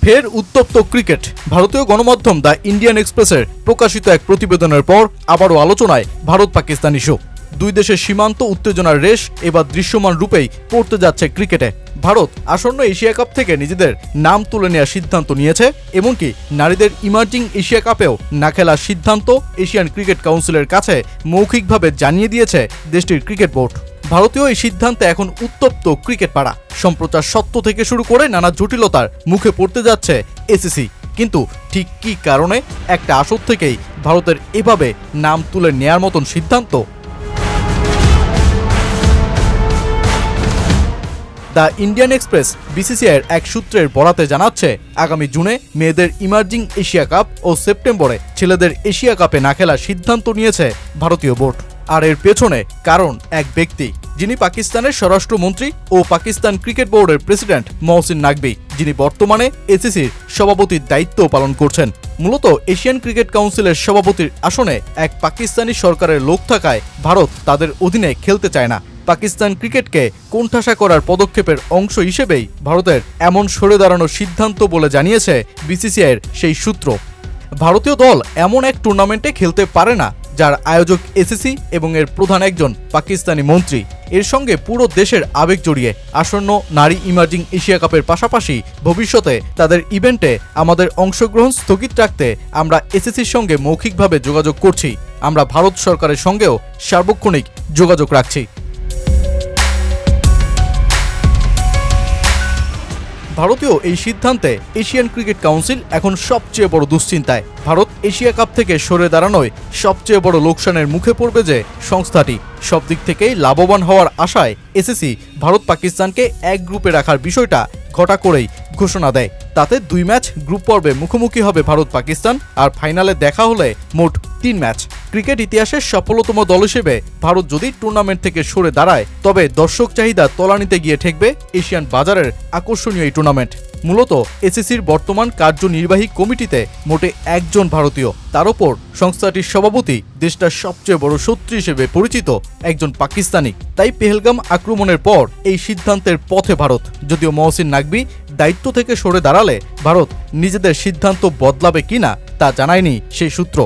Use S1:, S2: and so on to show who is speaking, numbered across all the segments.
S1: ফের উত্তপ্ত ক্রিকেট। ভারতীয় গণমাধ্যম দ্য ইন্ডিয়ান এক্সপ্রেসের প্রকাশিত এক প্রতিবেদনের পর আবারও আলোচনায় ভারত পাকিস্তান ইস্যু। দুই দেশের সীমান্ত উত্তেজনার রেশ এবার দৃশ্যমান রূপেই পড়তে যাচ্ছে ক্রিকেটে। ভারত আসন্ন এশিয়া কাপ থেকে নিজেদের নাম তুলে নেওয়ার সিদ্ধান্ত নিয়েছে, এমনকি নারীদের ইমার্জিং এশিয়া কাপেও না খেলার সিদ্ধান্ত এশিয়ান ক্রিকেট কাউন্সিলের কাছে মৌখিকভাবে জানিয়ে দিয়েছে দেশটির ক্রিকেট বোর্ড। ভারতীয় এই সিদ্ধান্তে এখন উত্তপ্ত ক্রিকেট পাড়া। সম্প্রচার সত্ত্ব থেকে শুরু করে নানা জটিলতার মুখে পড়তে যাচ্ছে এসিসি। কিন্তু ঠিক কী কারণে একটা আসর থেকেই ভারতের এভাবে নাম তুলে নেয়ার মতন সিদ্ধান্ত? দ্য ইন্ডিয়ান এক্সপ্রেস বিসিসিআইয়ের এক সূত্রের বরাতে জানাচ্ছে, আগামী জুনে মেয়েদের ইমার্জিং এশিয়া কাপ ও সেপ্টেম্বরে ছেলেদের এশিয়া কাপে না খেলার সিদ্ধান্ত নিয়েছে ভারতীয় বোর্ড। আর এর পেছনে কারণ এক ব্যক্তি, যিনি পাকিস্তানের স্বরাষ্ট্রমন্ত্রী ও পাকিস্তান ক্রিকেট বোর্ডের প্রেসিডেন্ট মহসিন নাকভি, যিনি বর্তমানে এসিসির সভাপতির দায়িত্ব পালন করছেন। মূলত এশিয়ান ক্রিকেট কাউন্সিলের সভাপতির আসনে এক পাকিস্তানি সরকারের লোক থাকায় ভারত তাদের অধীনে খেলতে চায় না। পাকিস্তান ক্রিকেটকে কোণঠাসা করার পদক্ষেপের অংশ হিসেবেই ভারতের এমন সরে দাঁড়ানোর সিদ্ধান্ত বলে জানিয়েছে বিসিসিআইয়ের সেই সূত্র। ভারতীয় দল এমন এক টুর্নামেন্টে খেলতে পারে না যার আয়োজক এসিসি এবং এর প্রধান একজন পাকিস্তানি মন্ত্রী। এর সঙ্গে পুরো দেশের আবেগ জড়িয়ে। আসন্ন নারী ইমার্জিং এশিয়া কাপের পাশাপাশি ভবিষ্যতে তাদের ইভেন্টে আমাদের অংশগ্রহণ স্থগিত রাখতে আমরা এসিসির সঙ্গে মৌখিকভাবে যোগাযোগ করছি। আমরা ভারত সরকারের সঙ্গেও সার্বক্ষণিক যোগাযোগ রাখছি। ভারতীয় এই সিদ্ধান্তে এশিয়ান ক্রিকেট কাউন্সিল এখন সবচেয়ে বড় দুশ্চিন্তায়। ভারত এশিয়া কাপ থেকে সরে দাঁড়ানোয় সবচেয়ে বড় লোকসানের মুখে পড়বে যে সংস্থাটি। সব দিক থেকেই লাভবান হওয়ার আশায় এসিসি ভারত পাকিস্তানকে এক গ্রুপে রাখার বিষয়টা ঘটা করেই ঘোষণা দেয়। তাতে 2 ম্যাচ গ্রুপ পর্বে মুখোমুখি হবে ভারত পাকিস্তান, আর ফাইনালে দেখা হলে মোট 3 ম্যাচ। ক্রিকেট ইতিহাসের সফলতম দল হিসেবে ভারত যদি টুর্নামেন্ট থেকে সরে দাঁড়ায়, তবে দর্শক চাহিদা তলানিতে গিয়ে ঠেকবে এশিয়ান বাজারের আকর্ষণীয় এই টুর্নামেন্ট। মূলত এসিসির বর্তমান কার্যনির্বাহী কমিটিতে মোটে একজন ভারতীয়, তার ওপর সংস্থাটির সভাপতি দেশটার সবচেয়ে বড় শত্রু হিসেবে পরিচিত একজন পাকিস্তানি। তাই পেহেলগাম আক্রমণের পর এই সিদ্ধান্তের পথে ভারত। যদিও মহসিন নাকভি দায়িত্ব থেকে সরে দাঁড়ালে ভারত নিজেদের সিদ্ধান্ত বদলাবে কিনা তা জানায়নি সেই সূত্র।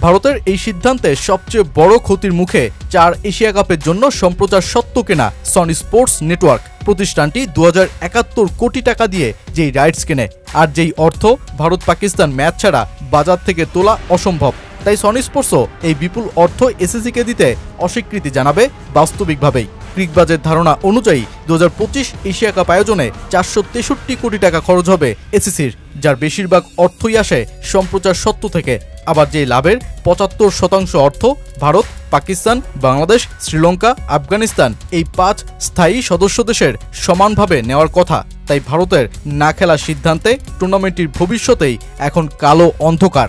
S1: ভারতের এই সিদ্ধান্তে সবচেয়ে বড় ক্ষতির মুখে 4 এশিয়া কাপের জন্য সম্প্রচার সত্ত্ব কেনা সনি স্পোর্টস নেটওয়ার্ক প্রতিষ্ঠানটি 2071 কোটি টাকা দিয়ে যেই রাইটস কেনে, আর যেই অর্থ ভারত পাকিস্তান ম্যাচ ছাড়া বাজার থেকে তোলা অসম্ভব। তাই সনি স্পোর্টসও এই বিপুল অর্থ এসিসিকে দিতে অস্বীকৃতি জানাবে বাস্তবিকভাবেই। ক্রিকবাজের ধারণা অনুযায়ী 2025 এশিয়া কাপ আয়োজনে 463 কোটি টাকা খরচ হবে এসিসির, যার বেশিরভাগ অর্থই আসে সম্প্রচার সত্ত্ব থেকে। আবার যে লাভের 75% অর্থ ভারত, পাকিস্তান, বাংলাদেশ, শ্রীলঙ্কা, আফগানিস্তান এই 5 স্থায়ী সদস্য দেশের সমানভাবে নেওয়ার কথা। তাই ভারতের না খেলার সিদ্ধান্তে টুর্নামেন্টটির ভবিষ্যতেই এখন কালো অন্ধকার।